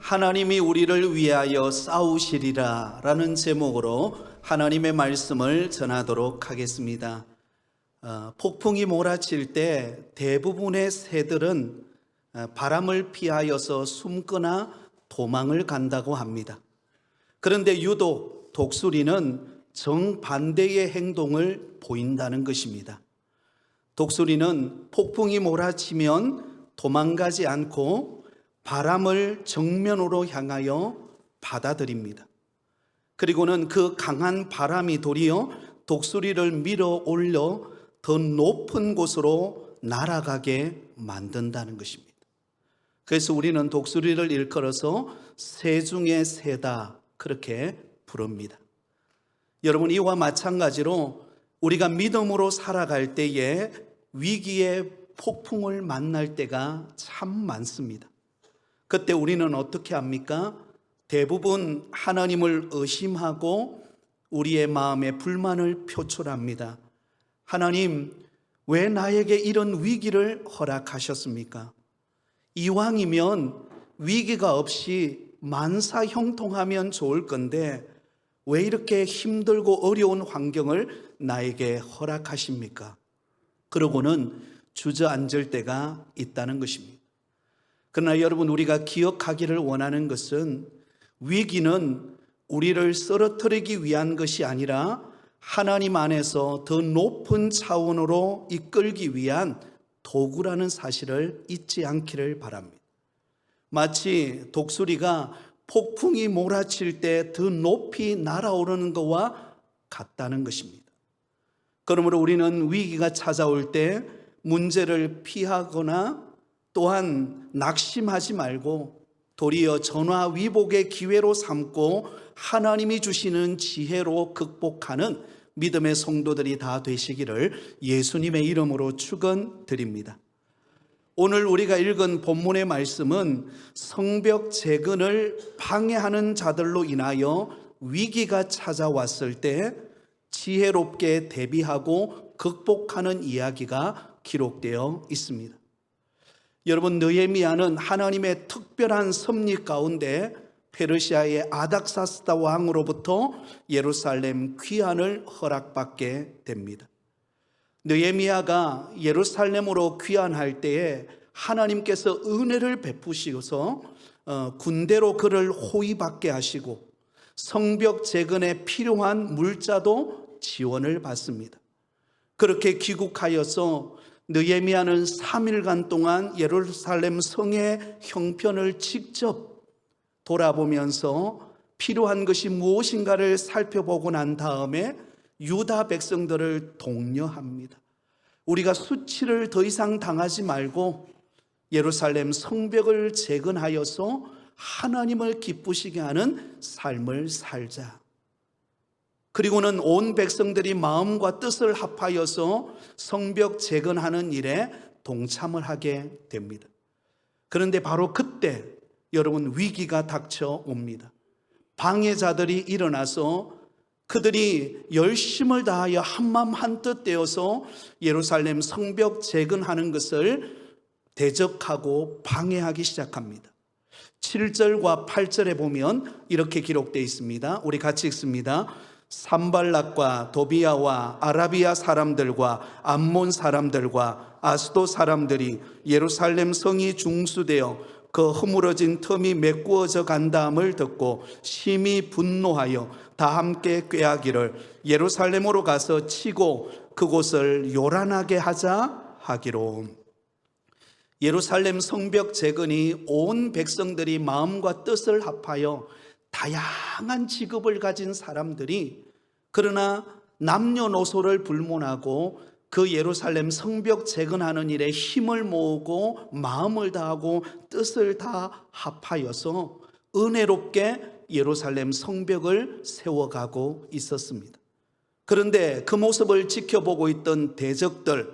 하나님이 우리를 위하여 싸우시리라 라는 제목으로 하나님의 말씀을 전하도록 하겠습니다. 폭풍이 몰아칠 때 대부분의 새들은 바람을 피하여서 숨거나 도망을 간다고 합니다. 그런데 유독 독수리는 정반대의 행동을 보인다는 것입니다. 독수리는 폭풍이 몰아치면 도망가지 않고 바람을 정면으로 향하여 받아들입니다. 그리고는 그 강한 바람이 도리어 독수리를 밀어 올려 더 높은 곳으로 날아가게 만든다는 것입니다. 그래서 우리는 독수리를 일컬어서 새 중에 새다 그렇게 부릅니다. 여러분, 이와 마찬가지로 우리가 믿음으로 살아갈 때에 위기의 폭풍을 만날 때가 참 많습니다. 그때 우리는 어떻게 합니까? 대부분 하나님을 의심하고 우리의 마음에 불만을 표출합니다. 하나님, 왜 나에게 이런 위기를 허락하셨습니까? 이왕이면 위기가 없이 만사형통하면 좋을 건데 왜 이렇게 힘들고 어려운 환경을 나에게 허락하십니까? 그러고는 주저앉을 때가 있다는 것입니다. 그러나 여러분, 우리가 기억하기를 원하는 것은 위기는 우리를 쓰러뜨리기 위한 것이 아니라 하나님 안에서 더 높은 차원으로 이끌기 위한 도구라는 사실을 잊지 않기를 바랍니다. 마치 독수리가 폭풍이 몰아칠 때 더 높이 날아오르는 것과 같다는 것입니다. 그러므로 우리는 위기가 찾아올 때 문제를 피하거나 또한 낙심하지 말고 도리어 전화위복의 기회로 삼고 하나님이 주시는 지혜로 극복하는 믿음의 성도들이 다 되시기를 예수님의 이름으로 축원드립니다. 오늘 우리가 읽은 본문의 말씀은 성벽 재건을 방해하는 자들로 인하여 위기가 찾아왔을 때 지혜롭게 대비하고 극복하는 이야기가 기록되어 있습니다. 여러분, 느헤미야는 하나님의 특별한 섭리 가운데 페르시아의 아닥사스다 왕으로부터 예루살렘 귀환을 허락받게 됩니다. 느헤미야가 예루살렘으로 귀환할 때에 하나님께서 은혜를 베푸시어서 군대로 그를 호위받게 하시고 성벽 재건에 필요한 물자도 지원을 받습니다. 그렇게 귀국하여서 느헤미야는 3일간 동안 예루살렘 성의 형편을 직접 돌아보면서 필요한 것이 무엇인가를 살펴보고 난 다음에 유다 백성들을 독려합니다. 우리가 수치를 더 이상 당하지 말고 예루살렘 성벽을 재건하여서 하나님을 기쁘시게 하는 삶을 살자. 그리고는 온 백성들이 마음과 뜻을 합하여서 성벽 재건하는 일에 동참을 하게 됩니다. 그런데 바로 그때 여러분, 위기가 닥쳐옵니다. 방해자들이 일어나서 그들이 열심을 다하여 한마음 한뜻 되어서 예루살렘 성벽 재건하는 것을 대적하고 방해하기 시작합니다. 7절과 8절에 보면 이렇게 기록되어 있습니다. 우리 같이 읽습니다. 산발락과 도비야와 아라비아 사람들과 암몬 사람들과 아스도 사람들이 예루살렘 성이 중수되어 그 허물어진 틈이 메꾸어져 간다함을 듣고 심히 분노하여 다 함께 꾀하기를 예루살렘으로 가서 치고 그곳을 요란하게 하자 하기로. 예루살렘 성벽 재건이 온 백성들이 마음과 뜻을 합하여 다양한 직업을 가진 사람들이, 그러나 남녀노소를 불문하고 그 예루살렘 성벽 재건하는 일에 힘을 모으고 마음을 다하고 뜻을 다 합하여서 은혜롭게 예루살렘 성벽을 세워가고 있었습니다. 그런데 그 모습을 지켜보고 있던 대적들,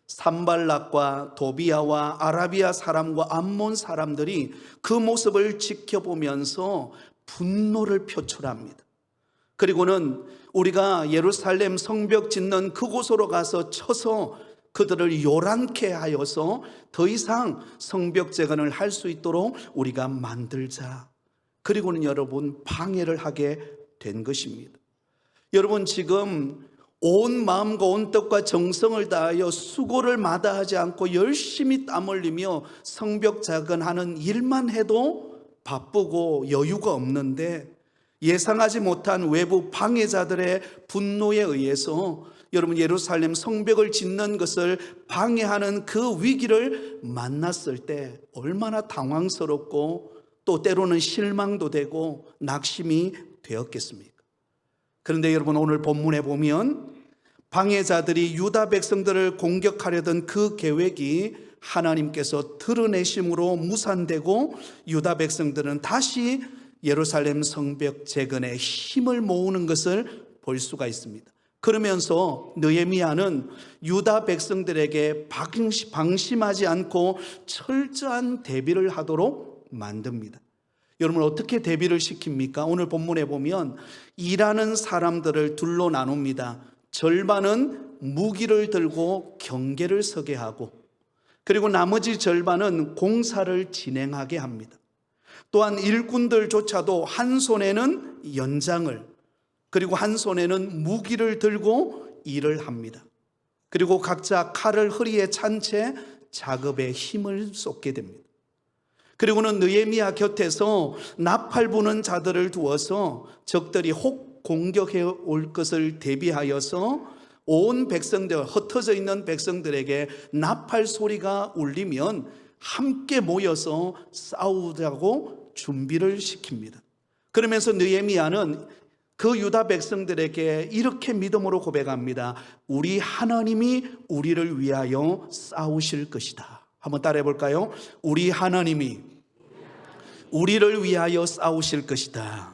산발락과 도비야와 아라비아 사람과 암몬 사람들이 그 모습을 지켜보면서 분노를 표출합니다. 그리고는 우리가 예루살렘 성벽 짓는 그곳으로 가서 쳐서 그들을 요란케 하여서 더 이상 성벽 재건을 할 수 있도록 우리가 만들자. 그리고는 여러분 방해를 하게 된 것입니다. 여러분 지금 온 마음과 온 뜻과 정성을 다하여 수고를 마다하지 않고 열심히 땀 흘리며 성벽 작은하는 일만 해도 바쁘고 여유가 없는데 예상하지 못한 외부 방해자들의 분노에 의해서 여러분 예루살렘 성벽을 짓는 것을 방해하는 그 위기를 만났을 때 얼마나 당황스럽고 또 때로는 실망도 되고 낙심이 되었겠습니까? 그런데 여러분 오늘 본문에 보면 방해자들이 유다 백성들을 공격하려던 그 계획이 하나님께서 드러내심으로 무산되고 유다 백성들은 다시 예루살렘 성벽 재건에 힘을 모으는 것을 볼 수가 있습니다. 그러면서 느헤미야는 유다 백성들에게 방심하지 않고 철저한 대비를 하도록 만듭니다. 여러분 어떻게 대비를 시킵니까? 오늘 본문에 보면 일하는 사람들을 둘로 나눕니다. 절반은 무기를 들고 경계를 서게 하고 그리고 나머지 절반은 공사를 진행하게 합니다. 또한 일꾼들조차도 한 손에는 연장을 그리고 한 손에는 무기를 들고 일을 합니다. 그리고 각자 칼을 허리에 찬 채 작업에 힘을 쏟게 됩니다. 그리고는 느헤미야 곁에서 나팔 부는 자들을 두어서 적들이 혹 공격해 올 것을 대비하여서 온 백성들, 흩어져 있는 백성들에게 나팔 소리가 울리면 함께 모여서 싸우자고 준비를 시킵니다. 그러면서 느헤미야는 그 유다 백성들에게 이렇게 믿음으로 고백합니다. 우리 하나님이 우리를 위하여 싸우실 것이다. 한번 따라해 볼까요? 우리 하나님이 우리를 위하여 싸우실 것이다.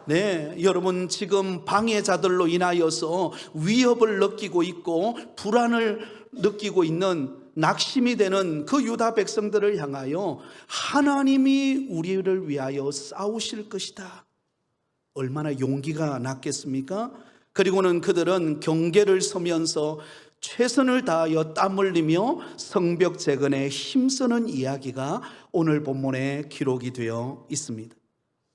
네, 여러분 지금 방해자들로 인하여서 위협을 느끼고 있고 불안을 느끼고 있는 낙심이 되는 그 유다 백성들을 향하여 하나님이 우리를 위하여 싸우실 것이다. 얼마나 용기가 났겠습니까? 그리고는 그들은 경계를 서면서 최선을 다하여 땀 흘리며 성벽 재건에 힘쓰는 이야기가 오늘 본문에 기록이 되어 있습니다.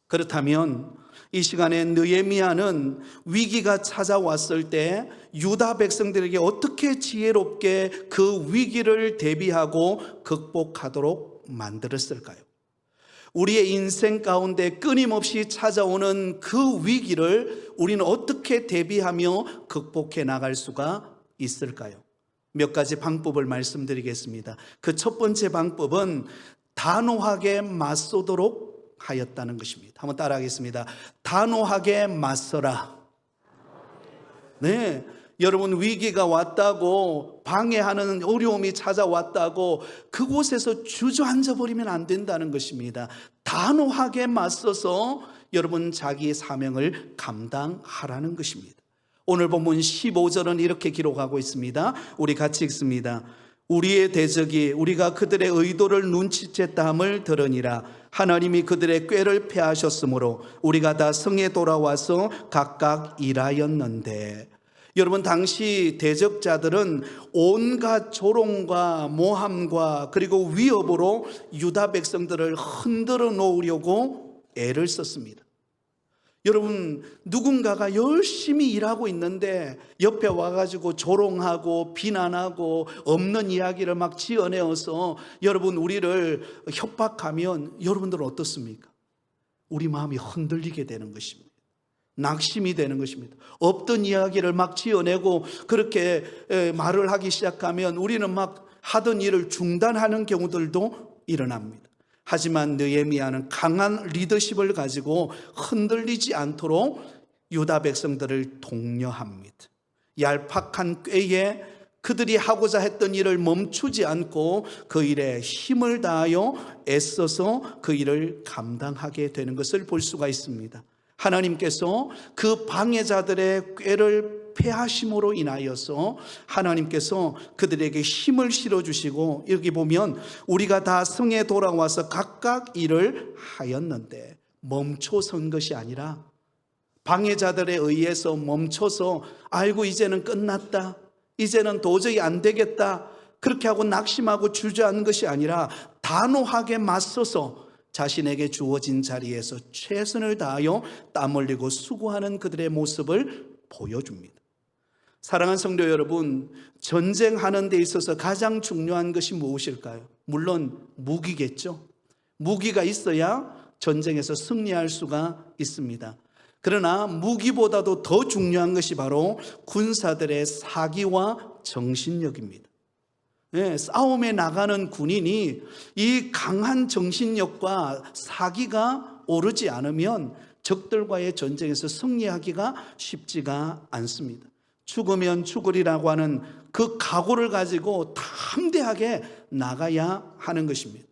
그렇다면 이 시간에 느헤미야는 위기가 찾아왔을 때 유다 백성들에게 어떻게 지혜롭게 그 위기를 대비하고 극복하도록 만들었을까요? 우리의 인생 가운데 끊임없이 찾아오는 그 위기를 우리는 어떻게 대비하며 극복해 나갈 수가 있을까요? 몇 가지 방법을 말씀드리겠습니다. 그 첫 번째 방법은 단호하게 맞서도록 하였다는 것입니다. 한번 따라하겠습니다. 단호하게 맞서라. 네, 여러분 위기가 왔다고 방해하는 어려움이 찾아왔다고 그곳에서 주저앉아 버리면 안 된다는 것입니다. 단호하게 맞서서 여러분 자기의 사명을 감당하라는 것입니다. 오늘 본문 15절은 이렇게 기록하고 있습니다. 우리 같이 읽습니다. 우리의 대적이 우리가 그들의 의도를 눈치챘다 함을 들으니라. 하나님이 그들의 꾀를 패하셨으므로 우리가 다 성에 돌아와서 각각 일하였는데. 여러분 당시 대적자들은 온갖 조롱과 모함과 그리고 위협으로 유다 백성들을 흔들어 놓으려고 애를 썼습니다. 여러분 누군가가 열심히 일하고 있는데 옆에 와가지고 조롱하고 비난하고 없는 이야기를 막 지어내어서 여러분 우리를 협박하면 여러분들은 어떻습니까? 우리 마음이 흔들리게 되는 것입니다. 낙심이 되는 것입니다. 없던 이야기를 막 지어내고 그렇게 말을 하기 시작하면 우리는 막 하던 일을 중단하는 경우들도 일어납니다. 하지만 느헤미야는 강한 리더십을 가지고 흔들리지 않도록 유다 백성들을 독려합니다. 얄팍한 꾀에 그들이 하고자 했던 일을 멈추지 않고 그 일에 힘을 다하여 애써서 그 일을 감당하게 되는 것을 볼 수가 있습니다. 하나님께서 그 방해자들의 꾀를 패하심으로 인하여서 하나님께서 그들에게 힘을 실어주시고 여기 보면 우리가 다 성에 돌아와서 각각 일을 하였는데 멈춰선 것이 아니라 방해자들에 의해서 멈춰서 아이고 이제는 끝났다, 이제는 도저히 안 되겠다 그렇게 하고 낙심하고 주저앉은 것이 아니라 단호하게 맞서서 자신에게 주어진 자리에서 최선을 다하여 땀 흘리고 수고하는 그들의 모습을 보여줍니다. 사랑하는 성도 여러분, 전쟁하는 데 있어서 가장 중요한 것이 무엇일까요? 물론 무기겠죠. 무기가 있어야 전쟁에서 승리할 수가 있습니다. 그러나 무기보다도 더 중요한 것이 바로 군사들의 사기와 정신력입니다. 싸움에 나가는 군인이 이 강한 정신력과 사기가 오르지 않으면 적들과의 전쟁에서 승리하기가 쉽지가 않습니다. 죽으면 죽으리라고 하는 그 각오를 가지고 담대하게 나가야 하는 것입니다.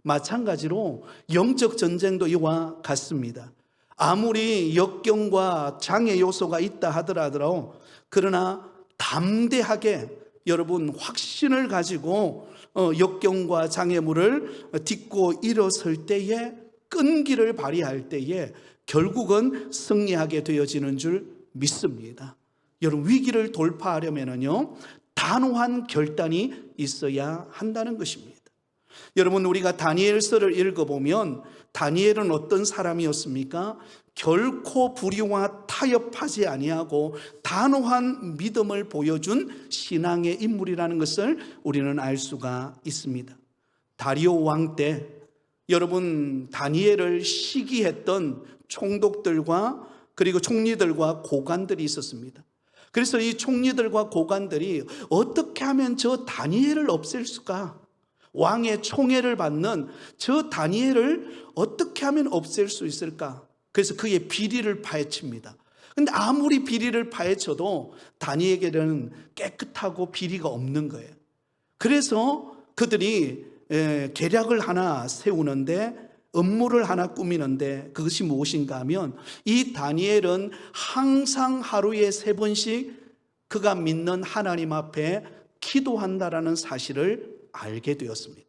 마찬가지로 영적 전쟁도 이와 같습니다. 아무리 역경과 장애 요소가 있다 하더라도 그러나 담대하게 여러분 확신을 가지고 역경과 장애물을 딛고 일어설 때에 끈기를 발휘할 때에 결국은 승리하게 되어지는 줄 믿습니다. 여러분, 위기를 돌파하려면요 단호한 결단이 있어야 한다는 것입니다. 여러분, 우리가 다니엘서를 읽어보면 다니엘은 어떤 사람이었습니까? 결코 불의와 타협하지 아니하고 단호한 믿음을 보여준 신앙의 인물이라는 것을 우리는 알 수가 있습니다. 다리오 왕 때 여러분 다니엘을 시기했던 총독들과 그리고 총리들과 고관들이 있었습니다. 그래서 이 총리들과 고관들이 어떻게 하면 저 다니엘을 없앨 수가, 왕의 총애를 받는 저 다니엘을 어떻게 하면 없앨 수 있을까? 그래서 그의 비리를 파헤칩니다. 근데 아무리 비리를 파헤쳐도 다니엘에게는 깨끗하고 비리가 없는 거예요. 그래서 그들이 계략을 하나 세우는데, 음모를 하나 꾸미는데 그것이 무엇인가 하면 이 다니엘은 항상 하루에 3번씩 그가 믿는 하나님 앞에 기도한다라는 사실을 알게 되었습니다.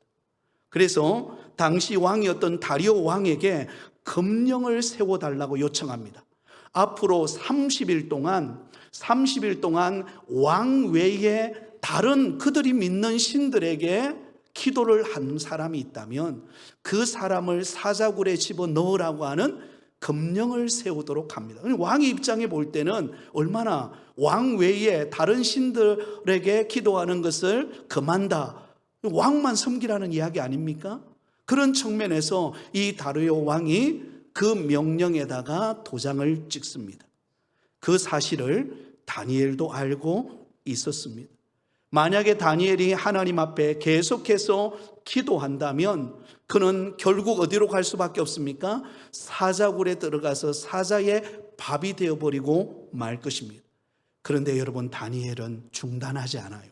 그래서 당시 왕이었던 다리오 왕에게 금령을 세워달라고 요청합니다. 앞으로 30일 동안 왕 외에 다른 그들이 믿는 신들에게 기도를 한 사람이 있다면 그 사람을 사자굴에 집어넣으라고 하는 금령을 세우도록 합니다. 왕의 입장에 볼 때는 얼마나 왕 외에 다른 신들에게 기도하는 것을 금한다, 왕만 섬기라는 이야기 아닙니까? 그런 측면에서 이 다리오 왕이 그 명령에다가 도장을 찍습니다. 그 사실을 다니엘도 알고 있었습니다. 만약에 다니엘이 하나님 앞에 계속해서 기도한다면 그는 결국 어디로 갈 수밖에 없습니까? 사자굴에 들어가서 사자의 밥이 되어버리고 말 것입니다. 그런데 여러분, 다니엘은 중단하지 않아요.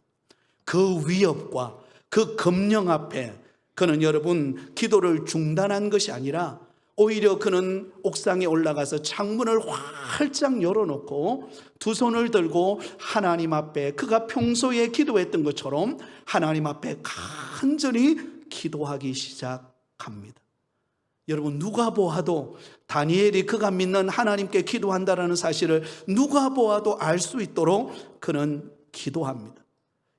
그 위협과 그 금령 앞에 그는 여러분 기도를 중단한 것이 아니라 오히려 그는 옥상에 올라가서 창문을 활짝 열어놓고 두 손을 들고 하나님 앞에 그가 평소에 기도했던 것처럼 하나님 앞에 간절히 기도하기 시작합니다. 여러분, 누가 보아도 다니엘이 그가 믿는 하나님께 기도한다는 사실을 누가 보아도 알 수 있도록 그는 기도합니다.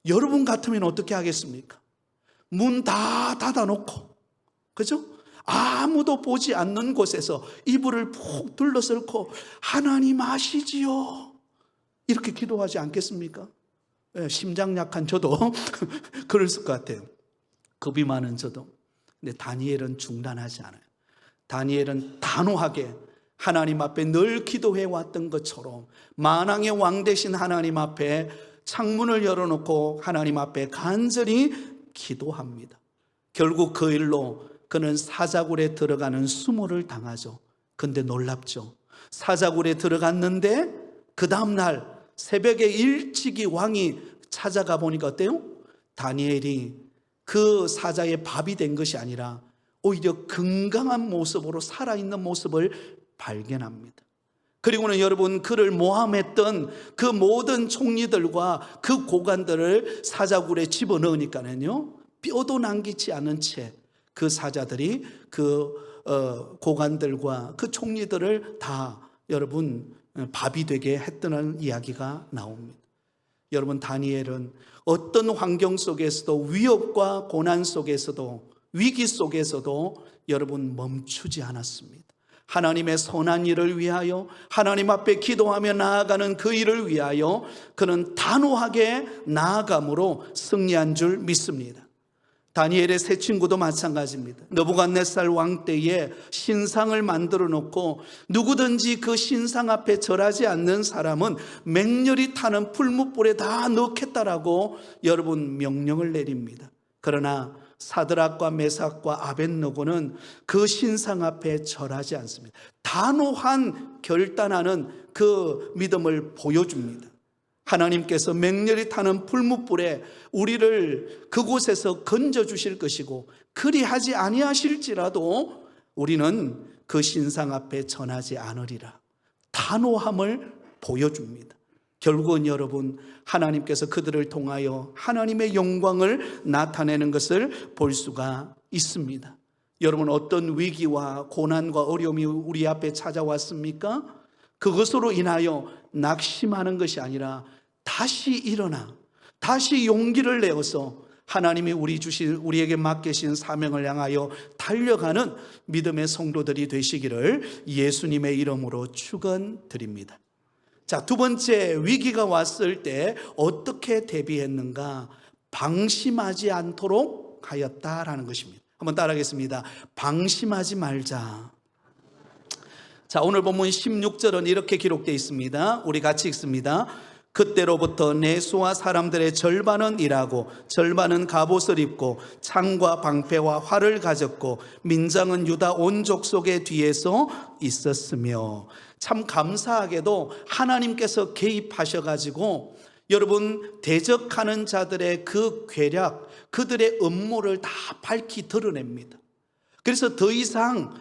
여러분 같으면 어떻게 하겠습니까? 문 다 닫아놓고, 그죠? 아무도 보지 않는 곳에서 이불을 푹 둘러쓸고 하나님 아시지요, 이렇게 기도하지 않겠습니까? 심장 약한 저도 그랬을 것 같아요. 겁이 많은 저도. 근데 다니엘은 중단하지 않아요. 다니엘은 단호하게 하나님 앞에 늘 기도해 왔던 것처럼 만왕의 왕 되신 하나님 앞에 창문을 열어놓고 하나님 앞에 간절히 기도합니다. 결국 그 일로 그는 사자굴에 들어가는 수모를 당하죠. 근데 놀랍죠. 사자굴에 들어갔는데 그 다음날 새벽에 일찍이 왕이 찾아가 보니까 어때요? 다니엘이 그 사자의 밥이 된 것이 아니라 오히려 건강한 모습으로 살아있는 모습을 발견합니다. 그리고는 여러분, 그를 모함했던 그 모든 총리들과 그 고관들을 사자굴에 집어넣으니까는요, 뼈도 남기지 않은 채 그 사자들이 그 고관들과 그 총리들을 다 여러분 밥이 되게 했다는 이야기가 나옵니다. 여러분, 다니엘은 어떤 환경 속에서도, 위협과 고난 속에서도 위기 속에서도 여러분 멈추지 않았습니다. 하나님의 선한 일을 위하여 하나님 앞에 기도하며 나아가는 그 일을 위하여 그는 단호하게 나아감으로 승리한 줄 믿습니다. 다니엘의 세 친구도 마찬가지입니다. 느부갓네살 왕 때에 신상을 만들어 놓고 누구든지 그 신상 앞에 절하지 않는 사람은 맹렬히 타는 풀무불에 다 넣겠다라고 여러분 명령을 내립니다. 그러나 사드락과 메삭과 아벳느고는 그 신상 앞에 절하지 않습니다. 단호한 결단하는 그 믿음을 보여줍니다. 하나님께서 맹렬히 타는 풀무불에 우리를 그곳에서 건져주실 것이고 그리하지 아니하실지라도 우리는 그 신상 앞에 전하지 않으리라. 단호함을 보여줍니다. 결국은 여러분 하나님께서 그들을 통하여 하나님의 영광을 나타내는 것을 볼 수가 있습니다. 여러분 어떤 위기와 고난과 어려움이 우리 앞에 찾아왔습니까? 그것으로 인하여 낙심하는 것이 아니라 다시 일어나 다시 용기를 내어서 하나님이 우리에게 맡기신 사명을 향하여 달려가는 믿음의 성도들이 되시기를 예수님의 이름으로 축원드립니다. 자, 두 번째, 위기가 왔을 때 어떻게 대비했는가? 방심하지 않도록 하였다라는 것입니다. 한번 따라하겠습니다. 방심하지 말자. 자, 오늘 본문 16절은 이렇게 기록되어 있습니다. 우리 같이 읽습니다. 그때로부터 내수와 사람들의 절반은 일하고 절반은 갑옷을 입고 창과 방패와 활을 가졌고 민장은 유다 온 족속의 뒤에서 있었으며. 참 감사하게도 하나님께서 개입하셔가지고 여러분 대적하는 자들의 그 괴략, 그들의 음모를 다 밝히 드러냅니다. 그래서 더 이상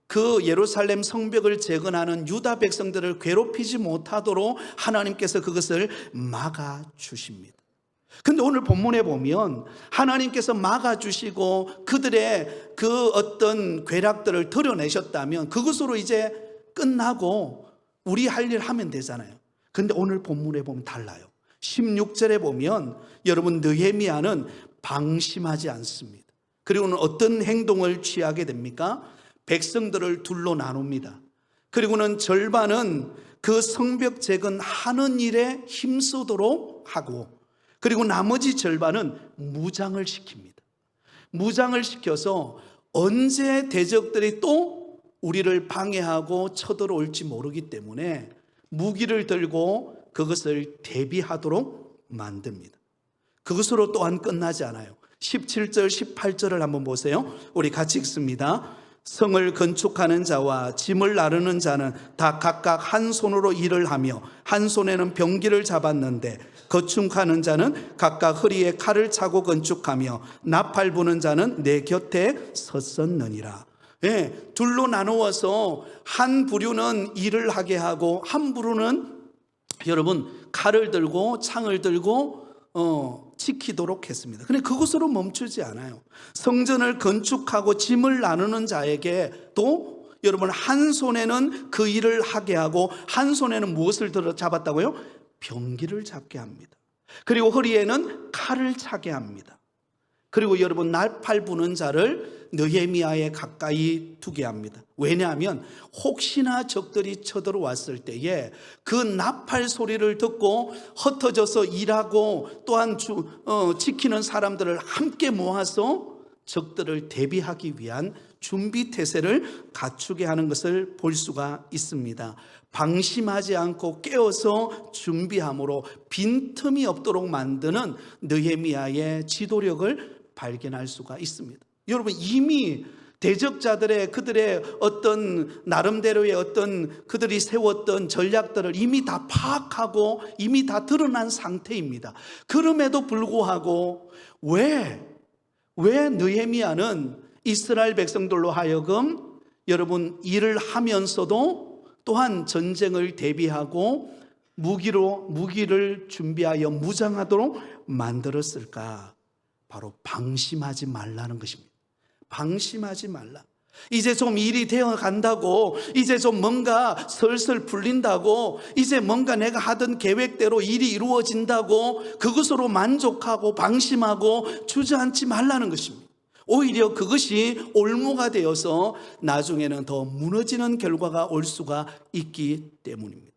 그 예루살렘 성벽을 재건하는 유다 백성들을 괴롭히지 못하도록 하나님께서 그것을 막아주십니다. 근데 오늘 본문에 보면 하나님께서 막아주시고 그들의 그 어떤 괴략들을 드러내셨다면 그것으로 이제 끝나고 우리 할 일 하면 되잖아요. 근데 오늘 본문에 보면 달라요. 16절에 보면 여러분 느헤미야는 방심하지 않습니다. 그리고는 어떤 행동을 취하게 됩니까? 백성들을 둘로 나눕니다. 그리고는 절반은 그 성벽 재건하는 일에 힘쓰도록 하고 그리고 나머지 절반은 무장을 시킵니다. 무장을 시켜서 언제 대적들이 또 우리를 방해하고 쳐들어올지 모르기 때문에 무기를 들고 그것을 대비하도록 만듭니다. 그것으로 또한 끝나지 않아요. 17절 18절을 한번 보세요. 우리 같이 읽습니다. 성을 건축하는 자와 짐을 나르는 자는 다 각각 한 손으로 일을 하며 한 손에는 병기를 잡았는데 건축하는 자는 각각 허리에 칼을 차고 건축하며 나팔 부는 자는 내 곁에 섰었느니라. 둘로 나누어서 한 부류는 일을 하게 하고 한 부류는 여러분 칼을 들고 창을 들고 지키도록 했습니다. 근데 그것으로 멈추지 않아요. 성전을 건축하고 짐을 나누는 자에게 또 여러분 한 손에는 그 일을 하게 하고 한 손에는 무엇을 들어 잡았다고요? 병기를 잡게 합니다. 그리고 허리에는 칼을 차게 합니다. 그리고 여러분 나팔 부는 자를 느헤미야에 가까이 두게 합니다. 왜냐하면 혹시나 적들이 쳐들어왔을 때에 그 나팔 소리를 듣고 흩어져서 일하고 또한 지키는 사람들을 함께 모아서 적들을 대비하기 위한 준비 태세를 갖추게 하는 것을 볼 수가 있습니다. 방심하지 않고 깨어서 준비함으로 빈틈이 없도록 만드는 느헤미야의 지도력을 발견할 수가 있습니다. 여러분 이미 대적자들의 그들의 어떤 나름대로의 어떤 그들이 세웠던 전략들을 이미 다 파악하고 이미 다 드러난 상태입니다. 그럼에도 불구하고 왜 느헤미야는 이스라엘 백성들로 하여금 여러분 일을 하면서도 또한 전쟁을 대비하고 무기를 준비하여 무장하도록 만들었을까? 바로 방심하지 말라는 것입니다. 방심하지 말라. 이제 좀 일이 되어 간다고, 이제 좀 뭔가 슬슬 풀린다고, 이제 뭔가 내가 하던 계획대로 일이 이루어진다고 그것으로 만족하고 방심하고 주저앉지 말라는 것입니다. 오히려 그것이 올무가 되어서 나중에는 더 무너지는 결과가 올 수가 있기 때문입니다.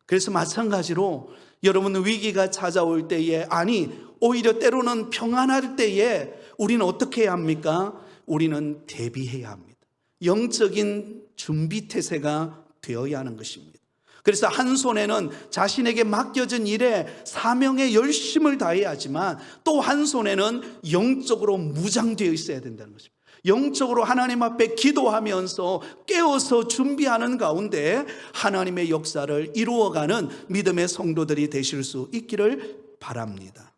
그래서 마찬가지로 여러분 위기가 찾아올 때에, 아니 오히려 때로는 평안할 때에 우리는 어떻게 해야 합니까? 우리는 대비해야 합니다. 영적인 준비태세가 되어야 하는 것입니다. 그래서 한 손에는 자신에게 맡겨진 일에 사명에 열심을 다해야 하지만 또 한 손에는 영적으로 무장되어 있어야 된다는 것입니다. 영적으로 하나님 앞에 기도하면서 깨어서 준비하는 가운데 하나님의 역사를 이루어가는 믿음의 성도들이 되실 수 있기를 바랍니다.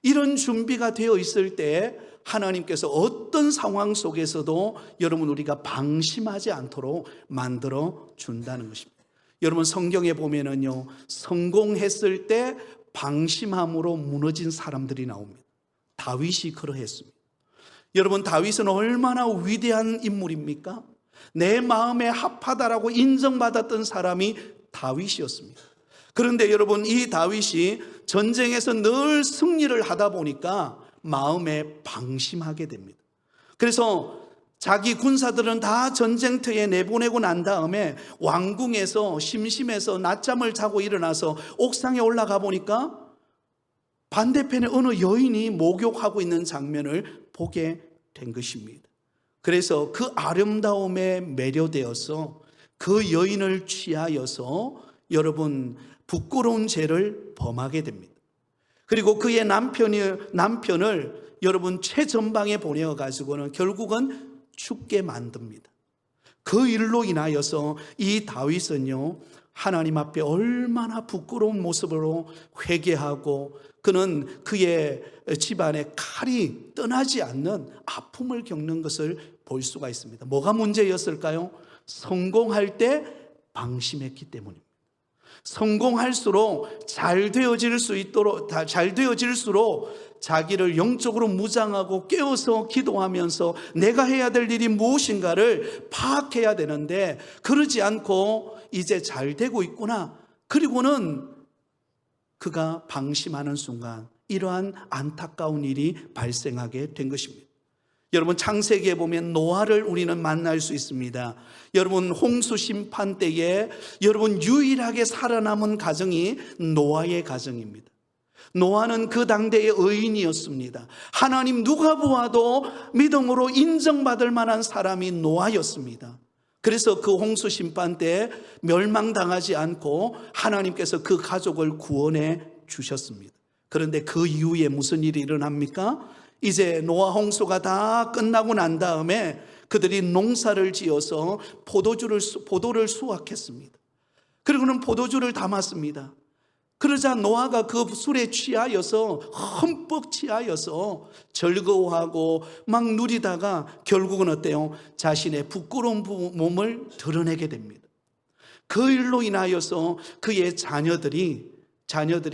이런 준비가 되어 있을 때 하나님께서 어떤 상황 속에서도 여러분 우리가 방심하지 않도록 만들어 준다는 것입니다. 여러분 성경에 보면은요, 성공했을 때 방심함으로 무너진 사람들이 나옵니다. 다윗이 그러했습니다. 여러분 다윗은 얼마나 위대한 인물입니까? 내 마음에 합하다라고 인정받았던 사람이 다윗이었습니다. 그런데 여러분 이 다윗이 전쟁에서 늘 승리를 하다 보니까 마음에 방심하게 됩니다. 그래서 자기 군사들은 다 전쟁터에 내보내고 난 다음에 왕궁에서 심심해서 낮잠을 자고 일어나서 옥상에 올라가 보니까 반대편에 어느 여인이 목욕하고 있는 장면을 보게 된 것입니다. 그래서 그 아름다움에 매료되어서 그 여인을 취하여서 여러분 부끄러운 죄를 범하게 됩니다. 그리고 그의 남편을 여러분 최전방에 보내어가지고는 결국은 죽게 만듭니다. 그 일로 인하여서 이 다윗은요, 하나님 앞에 얼마나 부끄러운 모습으로 회개하고 그는 그의 집안에 칼이 떠나지 않는 아픔을 겪는 것을 볼 수가 있습니다. 뭐가 문제였을까요? 성공할 때 방심했기 때문입니다. 성공할수록 잘 되어질수록 자기를 영적으로 무장하고 깨어서 기도하면서 내가 해야 될 일이 무엇인가를 파악해야 되는데 그러지 않고 이제 잘 되고 있구나, 그리고는 그가 방심하는 순간 이러한 안타까운 일이 발생하게 된 것입니다. 여러분 창세기에 보면 노아를 우리는 만날 수 있습니다. 여러분 홍수 심판 때에 여러분 유일하게 살아남은 가정이 노아의 가정입니다. 노아는 그 당대의 의인이었습니다. 하나님 누가 보아도 믿음으로 인정받을 만한 사람이 노아였습니다. 그래서 그 홍수 심판 때 멸망당하지 않고 하나님께서 그 가족을 구원해 주셨습니다. 그런데 그 이후에 무슨 일이 일어납니까? 이제 노아 홍수가 다 끝나고 난 다음에 그들이 농사를 지어서 포도를 수확했습니다. 그리고는 포도주를 담았습니다. 그러자 노아가 그 술에 취하여서 흠뻑 취하여서 즐거워하고 막 누리다가 결국은 어때요? 자신의 부끄러운 몸을 드러내게 됩니다. 그 일로 인하여서 그의 자녀들이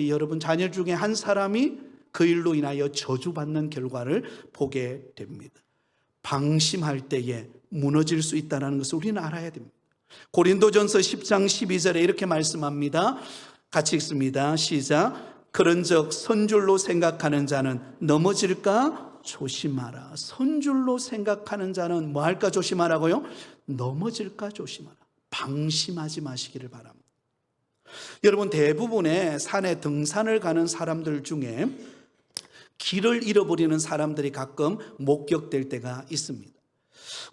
여러분 자녀 중에 한 사람이 그 일로 인하여 저주받는 결과를 보게 됩니다. 방심할 때에 무너질 수 있다는 것을 우리는 알아야 됩니다. 고린도전서 10장 12절에 이렇게 말씀합니다. 같이 읽습니다. 시작. 그런즉 선줄로 생각하는 자는 넘어질까 조심하라. 선줄로 생각하는 자는 뭐 할까 조심하라고요? 넘어질까 조심하라. 방심하지 마시기를 바랍니다. 여러분 대부분의 산에 등산을 가는 사람들 중에 길을 잃어버리는 사람들이 가끔 목격될 때가 있습니다.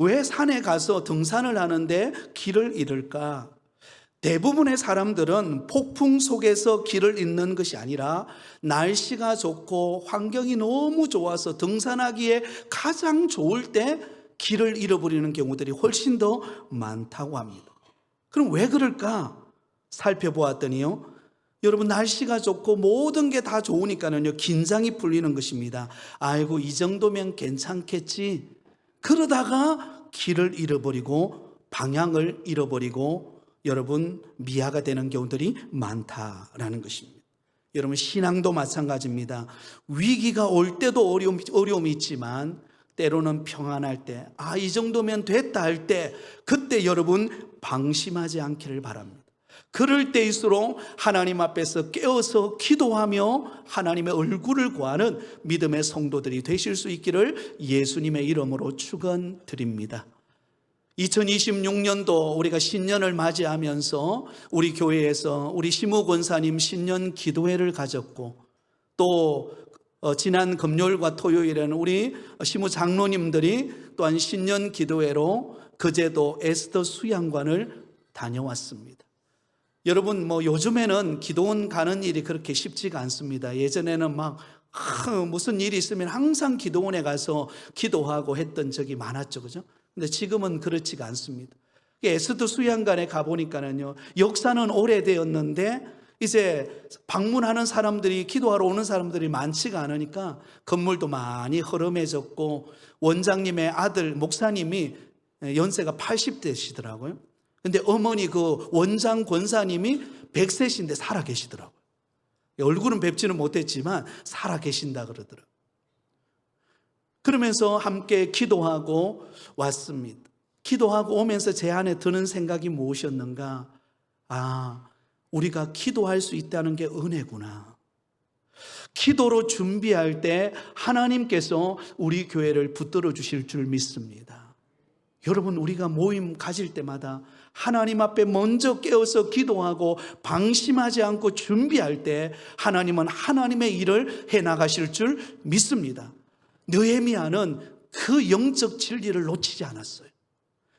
왜 산에 가서 등산을 하는데 길을 잃을까? 대부분의 사람들은 폭풍 속에서 길을 잃는 것이 아니라 날씨가 좋고 환경이 너무 좋아서 등산하기에 가장 좋을 때 길을 잃어버리는 경우들이 훨씬 더 많다고 합니다. 그럼 왜 그럴까? 살펴보았더니요, 여러분 날씨가 좋고 모든 게 다 좋으니까는요 긴장이 풀리는 것입니다. 아이고 이 정도면 괜찮겠지. 그러다가 길을 잃어버리고 방향을 잃어버리고 여러분 미아가 되는 경우들이 많다라는 것입니다. 여러분 신앙도 마찬가지입니다. 위기가 올 때도 어려움이 있지만 때로는 평안할 때, 이 정도면 됐다 할 때 그때 여러분 방심하지 않기를 바랍니다. 그럴 때일수록 하나님 앞에서 깨어서 기도하며 하나님의 얼굴을 구하는 믿음의 성도들이 되실 수 있기를 예수님의 이름으로 축원드립니다. 2026년도 우리가 신년을 맞이하면서 우리 교회에서 우리 심우 권사님 신년 기도회를 가졌고, 또 지난 금요일과 토요일에는 우리 심우 장로님들이 또한 신년 기도회로 그제도 에스더 수양관을 다녀왔습니다. 여러분, 요즘에는 기도원 가는 일이 그렇게 쉽지가 않습니다. 예전에는 무슨 일이 있으면 항상 기도원에 가서 기도하고 했던 적이 많았죠, 그죠? 근데 지금은 그렇지가 않습니다. 에스더 수양관에 가보니까는요, 역사는 오래되었는데 이제 방문하는 사람들이, 기도하러 오는 사람들이 많지가 않으니까 건물도 많이 허름해졌고, 원장님의 아들 목사님이 연세가 80대시더라고요. 근데 어머니 그 원장 권사님이 100세신데 살아 계시더라고요. 얼굴은 뵙지는 못했지만 살아 계신다 그러더라고요. 그러면서 함께 기도하고 왔습니다. 기도하고 오면서 제 안에 드는 생각이 무엇이었는가? 우리가 기도할 수 있다는 게 은혜구나. 기도로 준비할 때 하나님께서 우리 교회를 붙들어 주실 줄 믿습니다. 여러분, 우리가 모임 가질 때마다 하나님 앞에 먼저 깨어서 기도하고 방심하지 않고 준비할 때 하나님은 하나님의 일을 해나가실 줄 믿습니다. 느헤미야는 그 영적 진리를 놓치지 않았어요.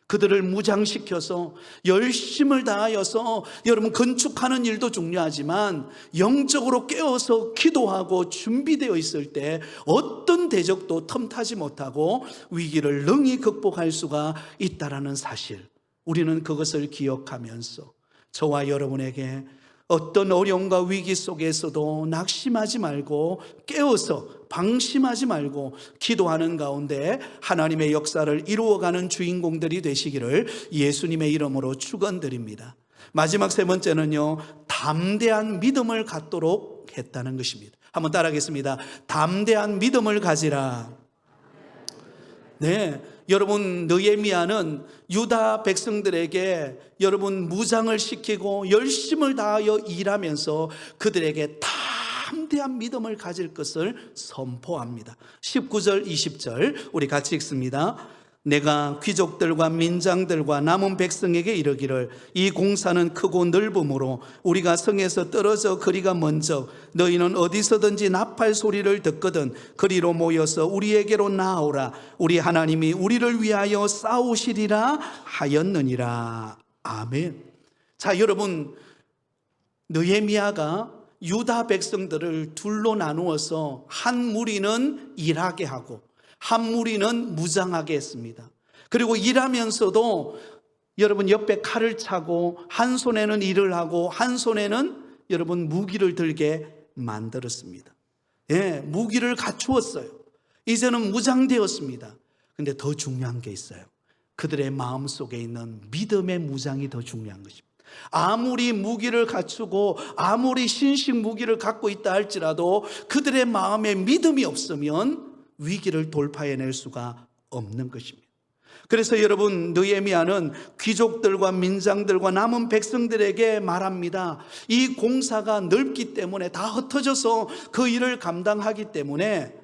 그들을 무장시켜서 열심을 다하여서, 여러분, 건축하는 일도 중요하지만 영적으로 깨어서 기도하고 준비되어 있을 때 어떤 대적도 틈타지 못하고 위기를 능히 극복할 수가 있다는 사실, 우리는 그것을 기억하면서 저와 여러분에게 어떤 어려움과 위기 속에서도 낙심하지 말고 깨어서 방심하지 말고 기도하는 가운데 하나님의 역사를 이루어가는 주인공들이 되시기를 예수님의 이름으로 축원드립니다. 마지막 세 번째는요, 담대한 믿음을 갖도록 했다는 것입니다. 한번 따라하겠습니다. 담대한 믿음을 가지라. 네, 여러분, 느헤미야는 유다 백성들에게 여러분 무장을 시키고 열심을 다하여 일하면서 그들에게 담대한 믿음을 가질 것을 선포합니다. 19절 20절 우리 같이 읽습니다. 내가 귀족들과 민장들과 남은 백성에게 이르기를 이 공사는 크고 넓음으로 우리가 성에서 떨어져 그리가 먼저 너희는 어디서든지 나팔 소리를 듣거든 그리로 모여서 우리에게로 나아오라. 우리 하나님이 우리를 위하여 싸우시리라 하였느니라. 아멘. 자, 여러분, 느헤미야가 유다 백성들을 둘로 나누어서 한 무리는 일하게 하고 한 무리는 무장하게 했습니다. 그리고 일하면서도 여러분 옆에 칼을 차고 한 손에는 일을 하고 한 손에는 여러분 무기를 들게 만들었습니다. 예, 무기를 갖추었어요. 이제는 무장되었습니다. 근데 더 중요한 게 있어요. 그들의 마음속에 있는 믿음의 무장이 더 중요한 것입니다. 아무리 무기를 갖추고 아무리 신식 무기를 갖고 있다 할지라도 그들의 마음에 믿음이 없으면 위기를 돌파해낼 수가 없는 것입니다. 그래서 여러분, 느헤미야는 귀족들과 민장들과 남은 백성들에게 말합니다. 이 공사가 넓기 때문에 다 흩어져서 그 일을 감당하기 때문에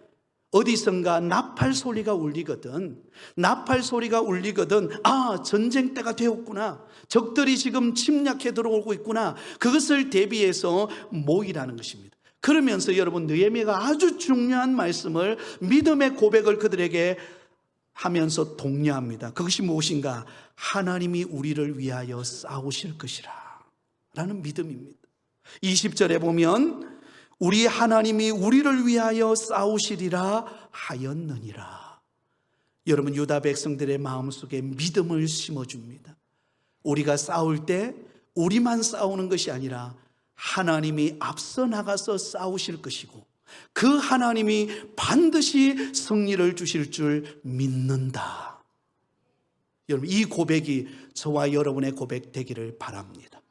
어디선가 나팔 소리가 울리거든, 전쟁 때가 되었구나, 적들이 지금 침략해 들어오고 있구나, 그것을 대비해서 모이라는 것입니다. 그러면서 여러분, 느헤미야가 아주 중요한 말씀을, 믿음의 고백을 그들에게 하면서 독려합니다. 그것이 무엇인가? 하나님이 우리를 위하여 싸우실 것이라 라는 믿음입니다. 20절에 보면 우리 하나님이 우리를 위하여 싸우시리라 하였느니라. 여러분, 유다 백성들의 마음속에 믿음을 심어줍니다. 우리가 싸울 때 우리만 싸우는 것이 아니라 하나님이 앞서 나가서 싸우실 것이고 그 하나님이 반드시 승리를 주실 줄 믿는다. 여러분, 이 고백이 저와 여러분의 고백 되기를 바랍니다.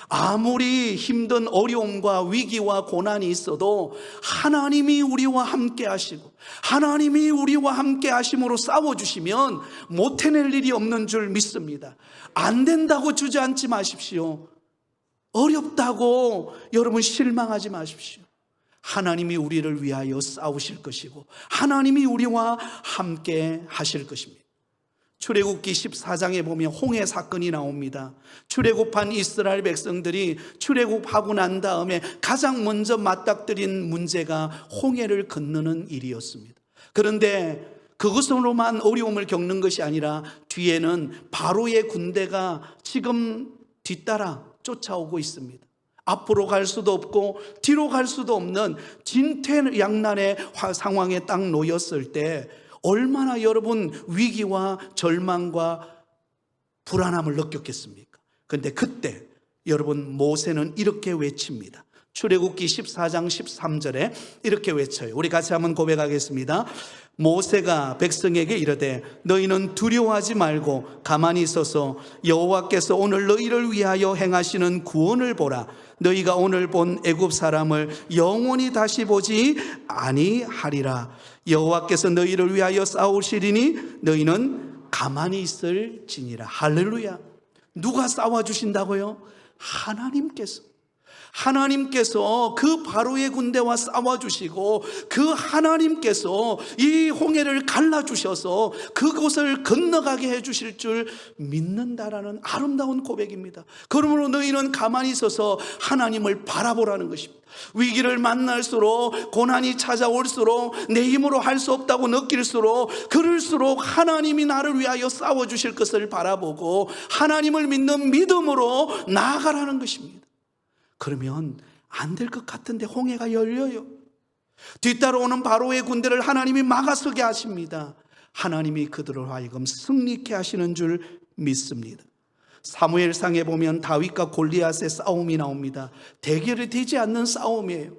아무리 힘든 어려움과 위기와 고난이 있어도 하나님이 우리와 함께 하시고 하나님이 우리와 함께 하심으로 싸워주시면 못 해낼 일이 없는 줄 믿습니다. 안 된다고 주저앉지 마십시오. 어렵다고 여러분 실망하지 마십시오. 하나님이 우리를 위하여 싸우실 것이고 하나님이 우리와 함께 하실 것입니다. 출애굽기 14장에 보면 홍해 사건이 나옵니다. 출애굽한 이스라엘 백성들이 출애굽하고 난 다음에 가장 먼저 맞닥뜨린 문제가 홍해를 건너는 일이었습니다. 그런데 그것으로만 어려움을 겪는 것이 아니라 뒤에는 바로의 군대가 지금 뒤따라 쫓아오고 있습니다. 앞으로 갈 수도 없고 뒤로 갈 수도 없는 진퇴양난의 상황에 딱 놓였을 때 얼마나 여러분 위기와 절망과 불안함을 느꼈겠습니까? 그런데 그때 여러분 모세는 이렇게 외칩니다. 출애굽기 14장 13절에 이렇게 외쳐요. 우리 같이 한번 고백하겠습니다. 모세가 백성에게 이르되 너희는 두려워하지 말고 가만히 있어서 여호와께서 오늘 너희를 위하여 행하시는 구원을 보라. 너희가 오늘 본 애굽 사람을 영원히 다시 보지 아니하리라. 여호와께서 너희를 위하여 싸우시리니 너희는 가만히 있을지니라. 할렐루야. 누가 싸워주신다고요? 하나님께서 그 바로의 군대와 싸워주시고 그 하나님께서 이 홍해를 갈라주셔서 그곳을 건너가게 해주실 줄 믿는다라는 아름다운 고백입니다. 그러므로 너희는 가만히 있어서 하나님을 바라보라는 것입니다. 위기를 만날수록 고난이 찾아올수록 내 힘으로 할 수 없다고 느낄수록 그럴수록 하나님이 나를 위하여 싸워주실 것을 바라보고 하나님을 믿는 믿음으로 나아가라는 것입니다. 그러면 안 될 것 같은데 홍해가 열려요. 뒤따라오는 바로의 군대를 하나님이 막아서게 하십니다. 하나님이 그들을 하여금 승리케 하시는 줄 믿습니다. 사무엘상에 보면 다윗과 골리앗의 싸움이 나옵니다. 대결이 되지 않는 싸움이에요.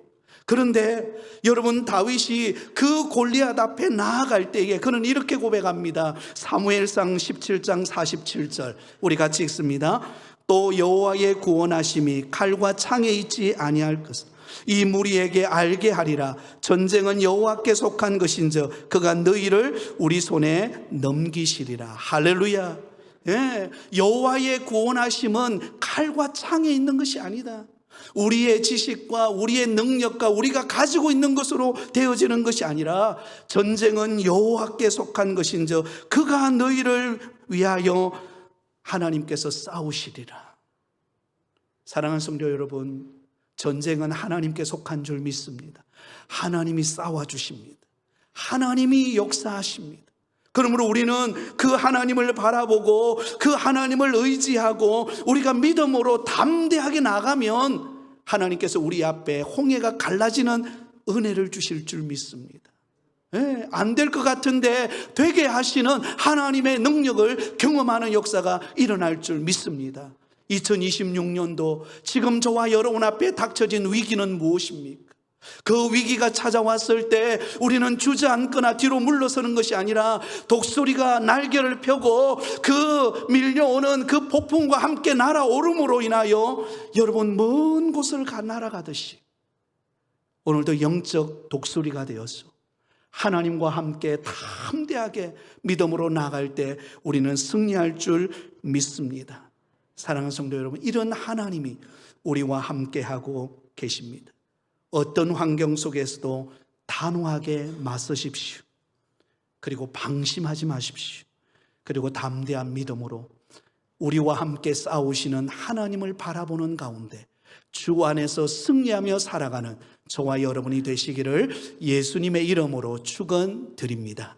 그런데 여러분 다윗이 그 골리앗 앞에 나아갈 때에 그는 이렇게 고백합니다. 사무엘상 17장 47절 우리 같이 읽습니다. 또 여호와의 구원하심이 칼과 창에 있지 아니할 것은 이 무리에게 알게 하리라. 전쟁은 여호와께 속한 것인즉 그가 너희를 우리 손에 넘기시리라. 할렐루야. 예, 여호와의 구원하심은 칼과 창에 있는 것이 아니다. 우리의 지식과 우리의 능력과 우리가 가지고 있는 것으로 되어지는 것이 아니라 전쟁은 여호와께 속한 것인즉 그가 너희를 위하여 하나님께서 싸우시리라. 사랑하는 성도 여러분, 전쟁은 하나님께 속한 줄 믿습니다. 하나님이 싸워주십니다. 하나님이 역사하십니다. 그러므로 우리는 그 하나님을 바라보고 그 하나님을 의지하고 우리가 믿음으로 담대하게 나가면 하나님께서 우리 앞에 홍해가 갈라지는 은혜를 주실 줄 믿습니다. 안 될 것 같은데 되게 하시는 하나님의 능력을 경험하는 역사가 일어날 줄 믿습니다. 2026년도 지금 저와 여러분 앞에 닥쳐진 위기는 무엇입니까? 그 위기가 찾아왔을 때 우리는 주저앉거나 뒤로 물러서는 것이 아니라 독수리가 날개를 펴고 그 밀려오는 그 폭풍과 함께 날아오름으로 인하여 여러분 먼 곳을 날아가듯이 오늘도 영적 독수리가 되어서 하나님과 함께 담대하게 믿음으로 나아갈 때 우리는 승리할 줄 믿습니다. 사랑하는 성도 여러분, 이런 하나님이 우리와 함께하고 계십니다. 어떤 환경 속에서도 단호하게 맞서십시오. 그리고 방심하지 마십시오. 그리고 담대한 믿음으로 우리와 함께 싸우시는 하나님을 바라보는 가운데 주 안에서 승리하며 살아가는 저와 여러분이 되시기를 예수님의 이름으로 축원드립니다.